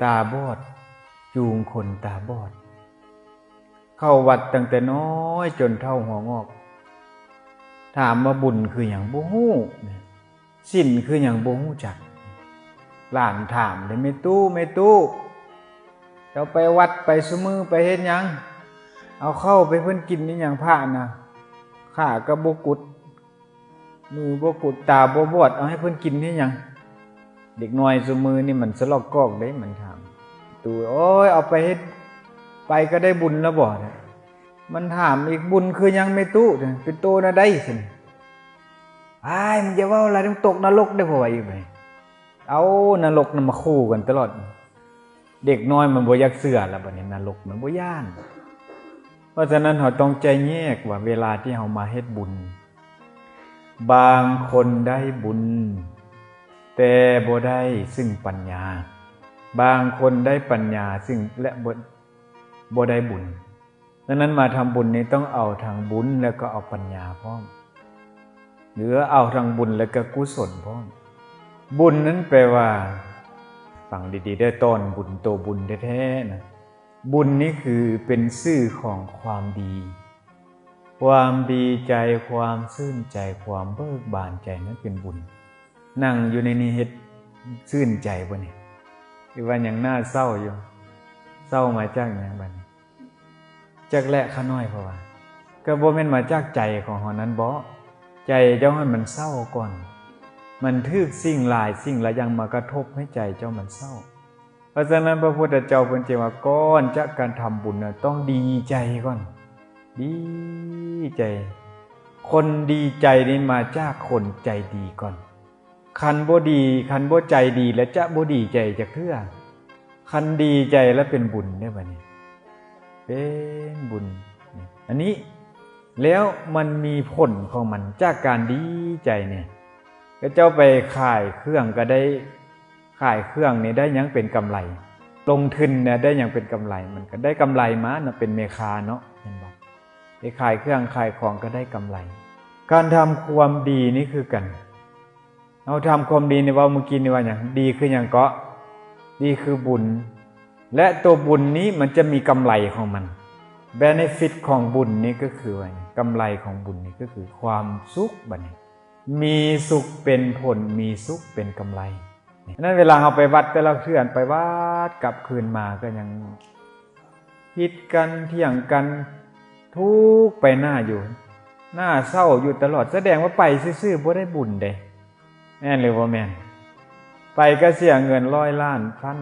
ตาบอดจูงคนตาบอดเข้าวัดตั้งแต่น้อยจนเท่าหัวงอกถามว่าบุญคืออย่างบ่ฮู้ศีลคืออย่างบ่ฮู้จักหลานถามเลยไม่ตู้เจ้าไปวัดไปซุมื้อไปเฮ็ดหยังเอาเข้าไปเพิ่นกินนี่หยังพระน่ะข้าก็บ่กุดมือบ่กุดตาบ่บอดเอาให้เพิ่นกินนี่หยังเด็กน้อยซุมื้อนี่มันสลอกกอกได้มันถามตู้โอ้ยเอาไปเฮ็ดไปก็ได้บุญแล้วบ่มันถามอีกบุญคือหยังไม่ตู้เป็นโตน่ะได้ซั่นอ้ายมันจะเว้าอะไรต้องตกนรกได้บ่ว่าอีกไปเอานรกนำมาคู่กันตลอดเด็กน้อยมันบ่อยากเชื่อแล้วบัดนี้นรกมันบ่ย้านเพราะฉะนั้นเราต้องใจแยกว่าเวลาที่เรามาเฮ็ดบุญบางคนได้บุญแต่บ่ได้ซึ่งปัญญาบางคนได้ปัญญาซึ่งและบ่ได้บุญดังนั้นมาทำบุญนี้ต้องเอาทางบุญแล้วก็เอาปัญญาพร้อมหรือเอาทางบุญแล้วก็กุศลพร้อมบุญนั้นแปลว่าฟังดีๆได้ต้นบุญโตบุญแท้ๆนะบุญนี้คือเป็นชื่อของความดีความดีใจความชื่นใจความเบิกบานใจนั้นเป็นบุญนั่งอยู่ในนี้เฮ็ดชื่นใจบ่นี่อีว่าหยังน่าเศร้าอยู่เศร้ามาจากหยังบัดนี้จักแลขะน้อยเพราะว่าก็บ่แม่นมาจากใจของเฮานั้นบ่ใจเจ้าให้มันเศร้าก่อนมันทึกสิ่งหลายสิ่งหลายอย่างมากระทบให้ใจเจ้ามันเศร้าเพราะฉะนั้นพระพุทธเจ้าเพิ่นว่าก่อนจากการทำบุญน่ะต้องดีใจก่อนดีใจคนดีใจนี่มาจากคนใจดีก่อนคันบ่ดีคันบ่ใจดีแล้วจะบ่ดีใจจักเทื่อคันดีใจแล้วเป็นบุญได้บัดนี้เป็นบุญอันนี้แล้วมันมีผลของมันจากการดีใจเนี่ยก็เจ้าไปขายเครื่องก็ได้ขายเครื่องนี่ได้หยังเป็นกำไรลงทุนเนี่ยได้หยังเป็นกำไรมันก็ได้กำไรมาน่ะเป็นเมคาเนาะเห็นบ่ไปขายเครื่องขายของก็ได้กำไรการทำความดีนี่คือกันเอาทำความดีนี่ว่าเมื่อกี้นี่ว่าหยังดีคือหยังก็ดีคือบุญและตัวบุญนี้มันจะมีกำไรของมันbenefit ของบุญนี้ก็คือว่ากำไรของบุญนี้ก็คือความสุขบัดนี้มีสุขเป็นผลมีสุขเป็นกำไรนั้นเวลาเราไปวัดแต่ละเทื่อไปวัดกลับคืนมาก็ยังคิดกันเถียงกันทุกข์ไปหน้าอยู่หน้าเศร้าอยู่ตลอดแสดงว่าไปซื่อๆบ่ได้บุญเด้แม่นหรือบ่แม่นไปก็เสียเงิน100 ล้านพัน